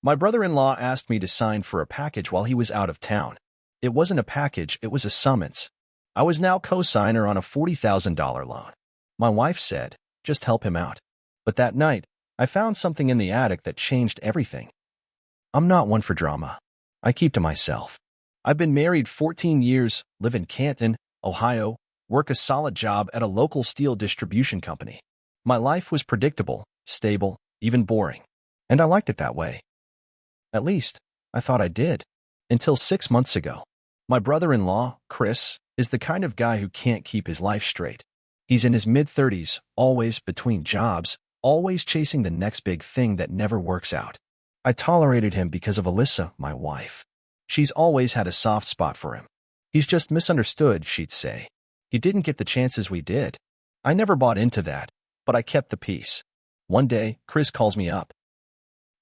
My brother-in-law asked me to sign for a package while he was out of town. It wasn't a package, it was a summons. I was now co-signer on a $40,000 loan. My wife said, just help him out. But that night, I found something in the attic that changed everything. I'm not one for drama. I keep to myself. I've been married 14 years, live in Canton, Ohio, work a solid job at a local steel distribution company. My life was predictable, stable, even boring. And I liked it that way. At least, I thought I did. Until 6 months ago. My brother-in-law, Chris, is the kind of guy who can't keep his life straight. He's in his mid-30s, always between jobs, always chasing the next big thing that never works out. I tolerated him because of Alyssa, my wife. She's always had a soft spot for him. He's just misunderstood, she'd say. He didn't get the chances we did. I never bought into that, but I kept the peace. One day, Chris calls me up.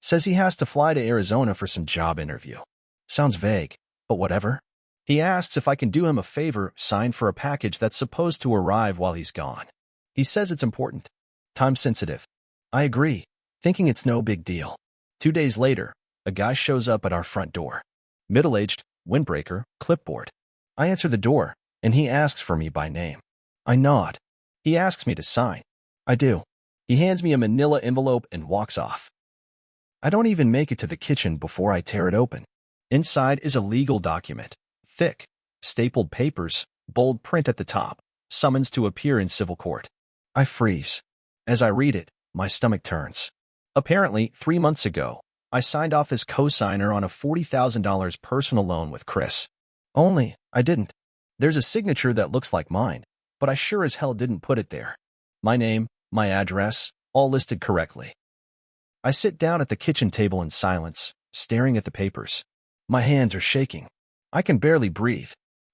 Says he has to fly to Arizona for some job interview. Sounds vague, but whatever. He asks if I can do him a favor, sign for a package that's supposed to arrive while he's gone. He says it's important. Time sensitive. I agree, thinking it's no big deal. 2 days later, a guy shows up at our front door. Middle-aged, windbreaker, clipboard. I answer the door, and he asks for me by name. I nod. He asks me to sign. I do. He hands me a manila envelope and walks off. I don't even make it to the kitchen before I tear it open. Inside is a legal document. Thick, stapled papers, bold print at the top, summons to appear in civil court. I freeze. As I read it, my stomach turns. Apparently, 3 months ago, I signed off as co-signer on a $40,000 personal loan with Chris. Only, I didn't. There's a signature that looks like mine, but I sure as hell didn't put it there. My name, my address, all listed correctly. I sit down at the kitchen table in silence, staring at the papers. My hands are shaking. I can barely breathe.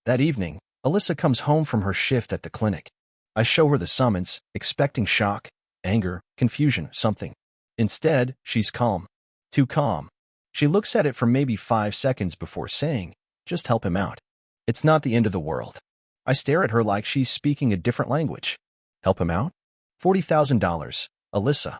That evening, Alyssa comes home from her shift at the clinic. I show her the summons, expecting shock, anger, confusion, something. Instead, she's calm. Too calm. She looks at it for maybe 5 seconds before saying, just help him out. It's not the end of the world. I stare at her like she's speaking a different language. Help him out? $40,000, Alyssa.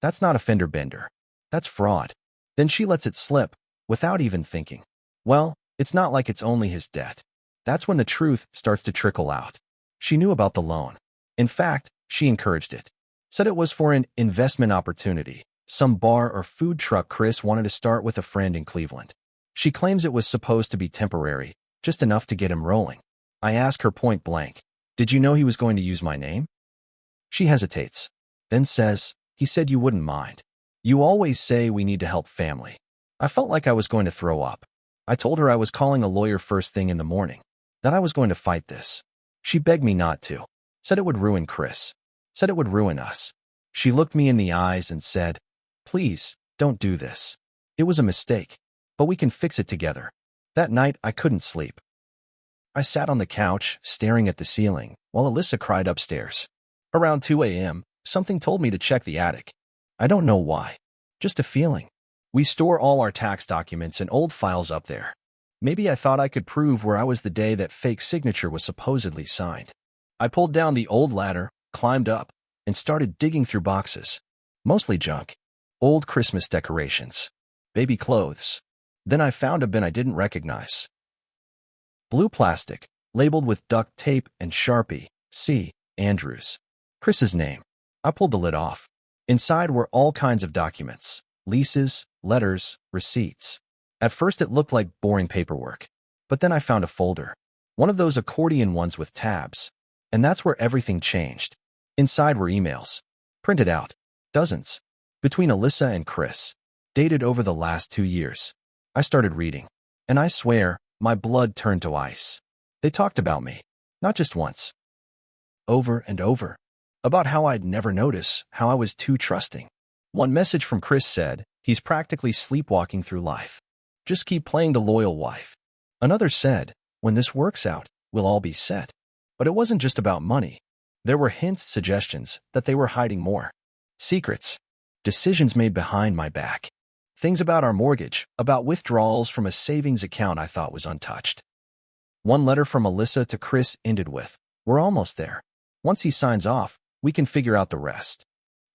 That's not a fender bender. That's fraud. Then she lets it slip, without even thinking. Well, it's not like it's only his debt. That's when the truth starts to trickle out. She knew about the loan. In fact, she encouraged it. Said it was for an investment opportunity, some bar or food truck Chris wanted to start with a friend in Cleveland. She claims it was supposed to be temporary, just enough to get him rolling. I ask her point blank, did you know he was going to use my name? She hesitates, then says, he said you wouldn't mind. You always say we need to help family. I felt like I was going to throw up. I told her I was calling a lawyer first thing in the morning, that I was going to fight this. She begged me not to, said it would ruin Chris, said it would ruin us. She looked me in the eyes and said, please, don't do this. It was a mistake, but we can fix it together. That night, I couldn't sleep. I sat on the couch, staring at the ceiling, while Alyssa cried upstairs. Around 2 a.m., something told me to check the attic. I don't know why. Just a feeling. We store all our tax documents and old files up there. Maybe I thought I could prove where I was the day that fake signature was supposedly signed. I pulled down the old ladder, climbed up, and started digging through boxes. Mostly junk. Old Christmas decorations. Baby clothes. Then I found a bin I didn't recognize. Blue plastic, labeled with duct tape and Sharpie. C. Andrews. Chris's name. I pulled the lid off. Inside were all kinds of documents. Leases, letters, receipts. At first it looked like boring paperwork. But then I found a folder. One of those accordion ones with tabs. And that's where everything changed. Inside were emails. Printed out. Dozens. Between Alyssa and Chris. Dated over the last 2 years. I started reading. And I swear, my blood turned to ice. They talked about me. Not just once. Over and over. About how I'd never notice, how I was too trusting. One message from Chris said, he's practically sleepwalking through life. Just keep playing the loyal wife. Another said, when this works out, we'll all be set. But it wasn't just about money. There were hints, suggestions, that they were hiding more. Secrets. Decisions made behind my back. Things about our mortgage, about withdrawals from a savings account I thought was untouched. One letter from Alyssa to Chris ended with, we're almost there. Once he signs off, we can figure out the rest.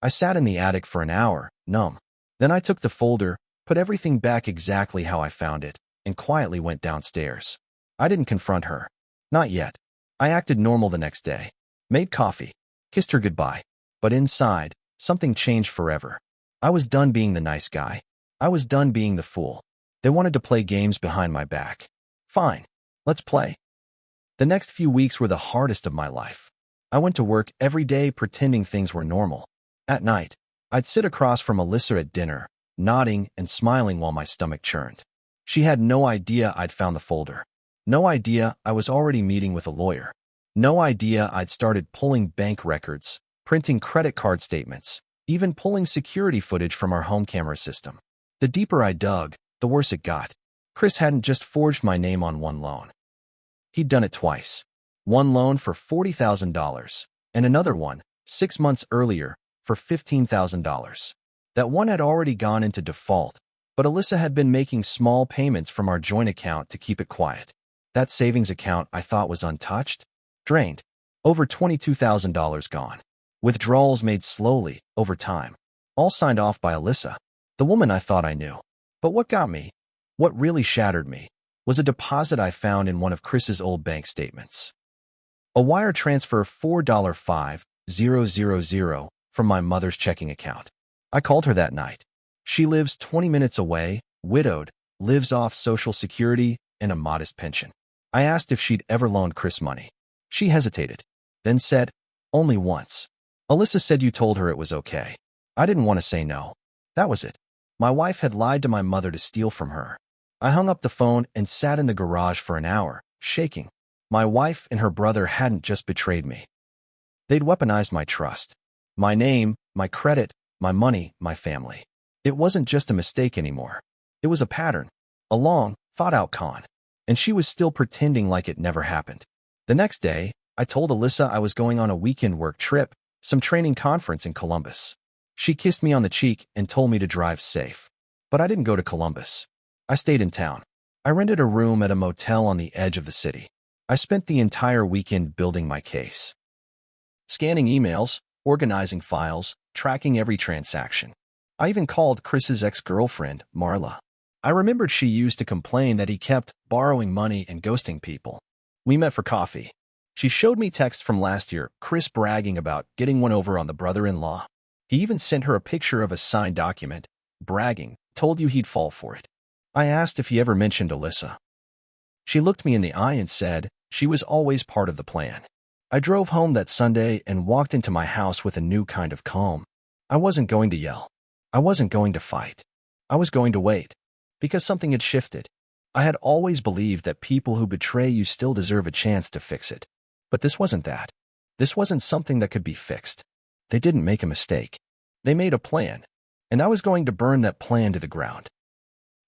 I sat in the attic for an hour, numb. Then I took the folder, put everything back exactly how I found it, and quietly went downstairs. I didn't confront her. Not yet. I acted normal the next day. Made coffee. Kissed her goodbye. But inside, something changed forever. I was done being the nice guy. I was done being the fool. They wanted to play games behind my back. Fine. Let's play. The next few weeks were the hardest of my life. I went to work every day pretending things were normal. At night, I'd sit across from Alyssa at dinner, nodding and smiling while my stomach churned. She had no idea I'd found the folder. No idea I was already meeting with a lawyer. No idea I'd started pulling bank records, printing credit card statements, even pulling security footage from our home camera system. The deeper I dug, the worse it got. Chris hadn't just forged my name on one loan. He'd done it twice. One loan for $40,000 and another one, 6 months earlier, for $15,000. That one had already gone into default, but Alyssa had been making small payments from our joint account to keep it quiet. That savings account I thought was untouched? Drained. Over $22,000 gone. Withdrawals made slowly, over time. All signed off by Alyssa, the woman I thought I knew. But what got me, what really shattered me, was a deposit I found in one of Chris's old bank statements. A wire transfer $4,500 from my mother's checking account. I called her that night. She lives 20 minutes away, widowed, lives off Social Security and a modest pension. I asked if she'd ever loaned Chris money. She hesitated, then said, "Only once." Alyssa said you told her it was okay. I didn't want to say no. That was it. My wife had lied to my mother to steal from her. I hung up the phone and sat in the garage for an hour, shaking. My wife and her brother hadn't just betrayed me. They'd weaponized my trust. My name, my credit, my money, my family. It wasn't just a mistake anymore. It was a pattern, a long, thought-out con. And she was still pretending like it never happened. The next day, I told Alyssa I was going on a weekend work trip, some training conference in Columbus. She kissed me on the cheek and told me to drive safe. But I didn't go to Columbus. I stayed in town. I rented a room at a motel on the edge of the city. I spent the entire weekend building my case. Scanning emails, organizing files, tracking every transaction. I even called Chris's ex-girlfriend, Marla. I remembered she used to complain that he kept borrowing money and ghosting people. We met for coffee. She showed me texts from last year, Chris bragging about getting one over on the brother-in-law. He even sent her a picture of a signed document, bragging, told you he'd fall for it. I asked if he ever mentioned Alyssa. She looked me in the eye and said she was always part of the plan. I drove home that Sunday and walked into my house with a new kind of calm. I wasn't going to yell. I wasn't going to fight. I was going to wait. Because something had shifted. I had always believed that people who betray you still deserve a chance to fix it. But this wasn't that. This wasn't something that could be fixed. They didn't make a mistake. They made a plan. And I was going to burn that plan to the ground.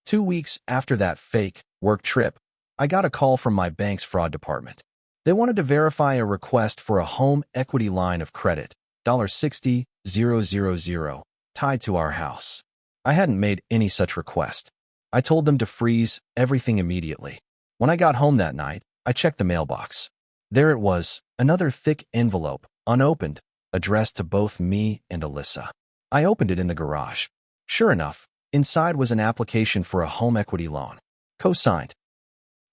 2 weeks after that fake work trip, I got a call from my bank's fraud department. They wanted to verify a request for a home equity line of credit, $60,000, tied to our house. I hadn't made any such request. I told them to freeze everything immediately. When I got home that night, I checked the mailbox. There it was, another thick envelope, unopened, addressed to both me and Alyssa. I opened it in the garage. Sure enough, inside was an application for a home equity loan, co-signed,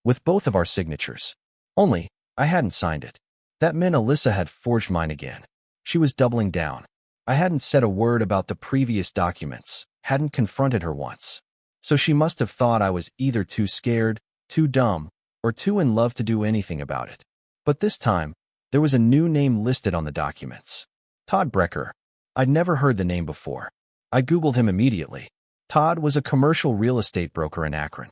with both of our signatures. Only, I hadn't signed it. That meant Alyssa had forged mine again. She was doubling down. I hadn't said a word about the previous documents, hadn't confronted her once. So she must have thought I was either too scared, too dumb, or too in love to do anything about it. But this time, there was a new name listed on the documents. Todd Brecker. I'd never heard the name before. I Googled him immediately. Todd was a commercial real estate broker in Akron.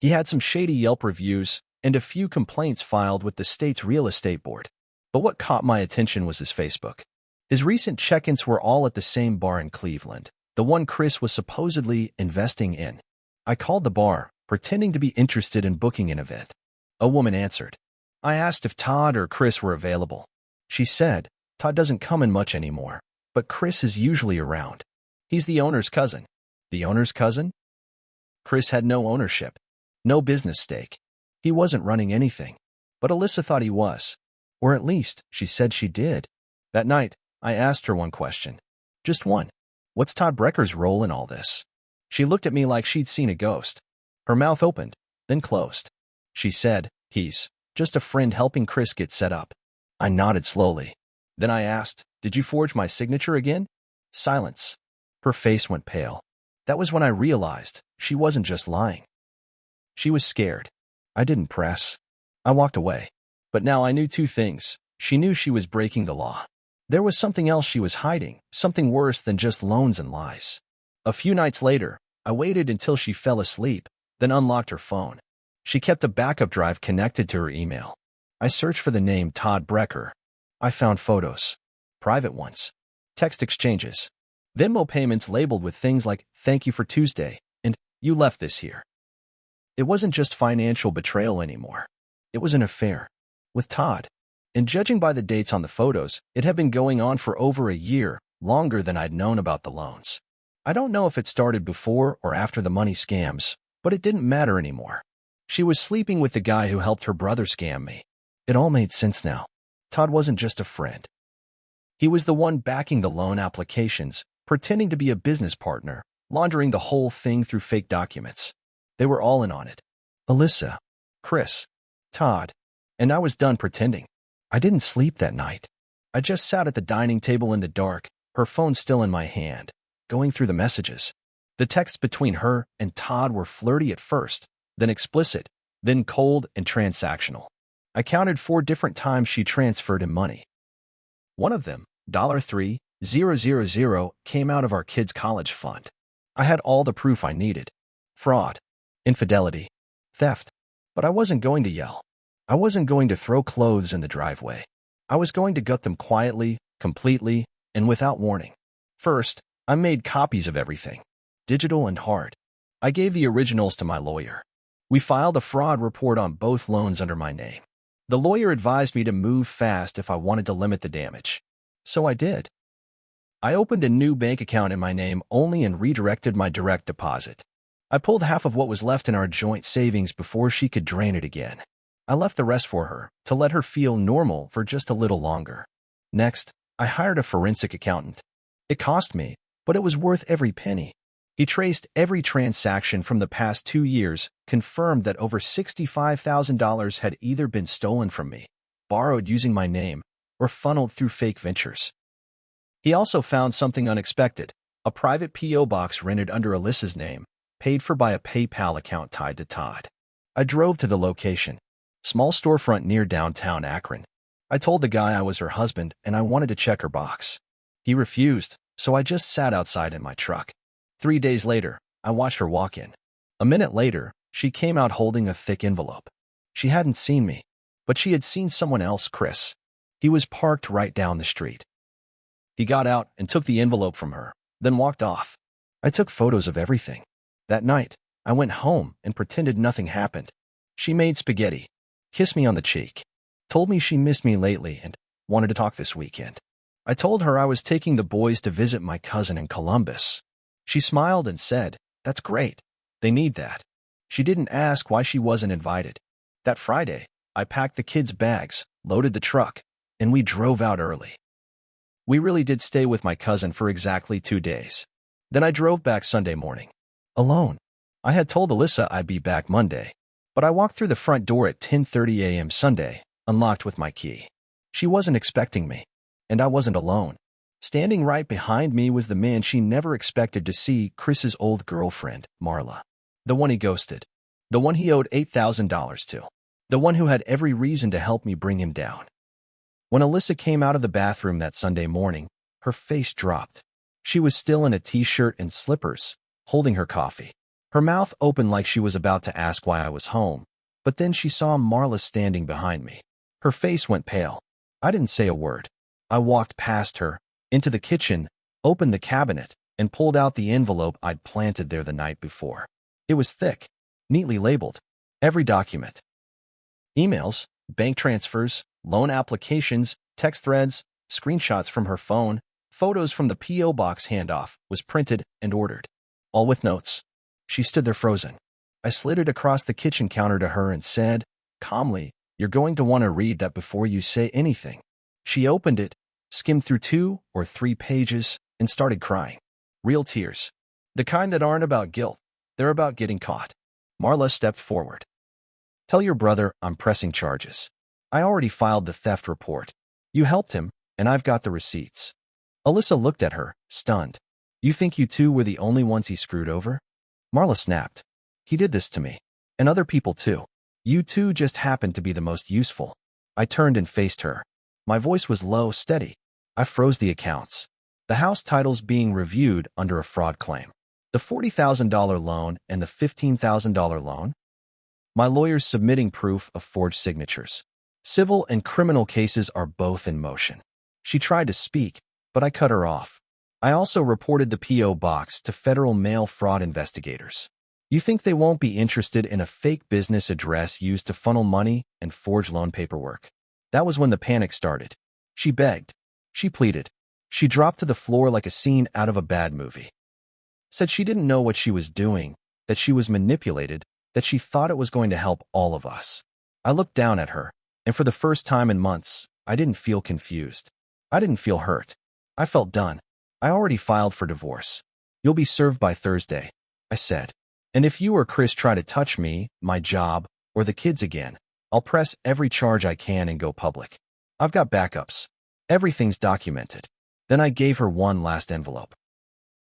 He had some shady Yelp reviews and a few complaints filed with the state's real estate board. But what caught my attention was his Facebook. His recent check-ins were all at the same bar in Cleveland, the one Chris was supposedly investing in. I called the bar, pretending to be interested in booking an event. A woman answered. I asked if Todd or Chris were available. She said, Todd doesn't come in much anymore, but Chris is usually around. He's the owner's cousin. The owner's cousin? Chris had no ownership, no business stake. He wasn't running anything, but Alyssa thought he was. Or at least, she said she did. That night, I asked her one question. Just one. What's Todd Brecker's role in all this? She looked at me like she'd seen a ghost. Her mouth opened, then closed. She said, "He's just a friend helping Chris get set up." I nodded slowly. Then I asked, "Did you forge my signature again?" Silence. Her face went pale. That was when I realized she wasn't just lying. She was scared. I didn't press. I walked away. But now I knew two things. She knew she was breaking the law. There was something else she was hiding, something worse than just loans and lies. A few nights later, I waited until she fell asleep, then unlocked her phone. She kept a backup drive connected to her email. I searched for the name Todd Brecker. I found photos. Private ones. Text exchanges. Venmo payments labeled with things like, "Thank you for Tuesday," and "You left this here." It wasn't just financial betrayal anymore. It was an affair. With Todd. And judging by the dates on the photos, it had been going on for over a year, longer than I'd known about the loans. I don't know if it started before or after the money scams, but it didn't matter anymore. She was sleeping with the guy who helped her brother scam me. It all made sense now. Todd wasn't just a friend. He was the one backing the loan applications, pretending to be a business partner, laundering the whole thing through fake documents. They were all in on it. Alyssa, Chris, Todd, and I was done pretending. I didn't sleep that night. I just sat at the dining table in the dark, her phone still in my hand, going through the messages. The texts between her and Todd were flirty at first, then explicit, then cold and transactional. I counted 4 different times she transferred him money. One of them, $3,000, came out of our kids' college fund. I had all the proof I needed. Fraud, infidelity, theft. But I wasn't going to yell. I wasn't going to throw clothes in the driveway. I was going to gut them quietly, completely, and without warning. First, I made copies of everything, digital and hard. I gave the originals to my lawyer. We filed a fraud report on both loans under my name. The lawyer advised me to move fast if I wanted to limit the damage. So I did. I opened a new bank account in my name only and redirected my direct deposit. I pulled half of what was left in our joint savings before she could drain it again. I left the rest for her, to let her feel normal for just a little longer. Next, I hired a forensic accountant. It cost me, but it was worth every penny. He traced every transaction from the past 2 years, confirmed that over $65,000 had either been stolen from me, borrowed using my name, or funneled through fake ventures. He also found something unexpected, a private P.O. box rented under Alyssa's name, paid for by a PayPal account tied to Todd. I drove to the location. Small storefront near downtown Akron. I told the guy I was her husband and I wanted to check her box. He refused, so I just sat outside in my truck. 3 days later, I watched her walk in. A minute later, she came out holding a thick envelope. She hadn't seen me, but she had seen someone else, Chris. He was parked right down the street. He got out and took the envelope from her, then walked off. I took photos of everything. That night, I went home and pretended nothing happened. She made spaghetti, kissed me on the cheek, told me she missed me lately and wanted to talk this weekend. I told her I was taking the boys to visit my cousin in Columbus. She smiled and said, "That's great. They need that." She didn't ask why she wasn't invited. That Friday, I packed the kids' bags, loaded the truck, and we drove out early. We really did stay with my cousin for exactly 2 days. Then I drove back Sunday morning. Alone. I had told Alyssa I'd be back Monday, but I walked through the front door at 10:30 a.m. Sunday, unlocked with my key. She wasn't expecting me, and I wasn't alone. Standing right behind me was the man she never expected to see, Chris's old girlfriend, Marla. The one he ghosted. The one he owed $8,000 to. The one who had every reason to help me bring him down. When Alyssa came out of the bathroom that Sunday morning, her face dropped. She was still in a t-shirt and slippers, holding her coffee. Her mouth opened like she was about to ask why I was home, but then she saw Marla standing behind me. Her face went pale. I didn't say a word. I walked past her, into the kitchen, opened the cabinet, and pulled out the envelope I'd planted there the night before. It was thick, neatly labeled. Every document. Emails, bank transfers, loan applications, text threads, screenshots from her phone, photos from the P.O. box handoff was printed and ordered. All with notes. She stood there frozen. I slid it across the kitchen counter to her and said, calmly, "You're going to want to read that before you say anything." She opened it, skimmed through 2 or 3 pages, and started crying. Real tears. The kind that aren't about guilt. They're about getting caught. Marla stepped forward. Tell your brother I'm pressing charges. I already filed the theft report. You helped him, and I've got the receipts. Alyssa looked at her, stunned. You think you two were the only ones he screwed over? Marla snapped. He did this to me. And other people too. You two just happened to be the most useful. I turned and faced her. My voice was low, steady. I froze the accounts. The house titles being reviewed under a fraud claim. The $40,000 loan and the $15,000 loan. My lawyers submitting proof of forged signatures. Civil and criminal cases are both in motion. She tried to speak, but I cut her off. I also reported the P.O. box to federal mail fraud investigators. You think they won't be interested in a fake business address used to funnel money and forge loan paperwork? That was when the panic started. She begged. She pleaded. She dropped to the floor like a scene out of a bad movie. Said she didn't know what she was doing, that she was manipulated, that she thought it was going to help all of us. I looked down at her, and for the first time in months, I didn't feel confused. I didn't feel hurt. I felt done. I already filed for divorce. You'll be served by Thursday, I said. And if you or Chris try to touch me, my job, or the kids again, I'll press every charge I can and go public. I've got backups. Everything's documented. Then I gave her one last envelope.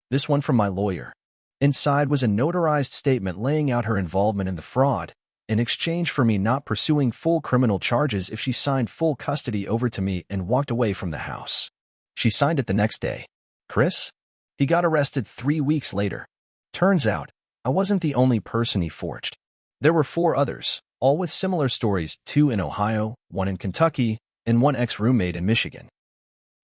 This one from my lawyer. Inside was a notarized statement laying out her involvement in the fraud, in exchange for me not pursuing full criminal charges if she signed full custody over to me and walked away from the house. She signed it the next day. Chris? He got arrested 3 weeks later. Turns out, I wasn't the only person he forged. There were 4 others, all with similar stories, 2 in Ohio, 1 in Kentucky, and 1 ex-roommate in Michigan.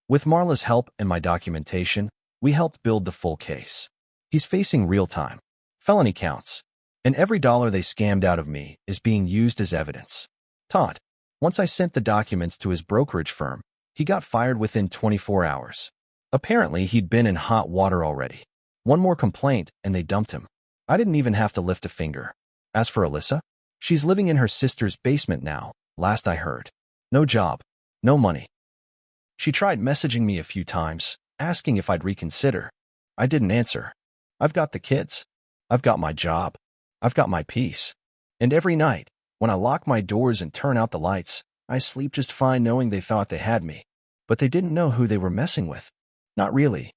With Marla's help and my documentation, we helped build the full case. He's facing real time, felony counts, and every dollar they scammed out of me is being used as evidence. Todd, once I sent the documents to his brokerage firm, he got fired within 24 hours. Apparently, he'd been in hot water already. One more complaint, and they dumped him. I didn't even have to lift a finger. As for Alyssa, she's living in her sister's basement now, last I heard. No job, no money. She tried messaging me a few times, asking if I'd reconsider. I didn't answer. I've got the kids. I've got my job. I've got my peace. And every night, when I lock my doors and turn out the lights, I sleep just fine knowing they thought they had me. But they didn't know who they were messing with. Not really.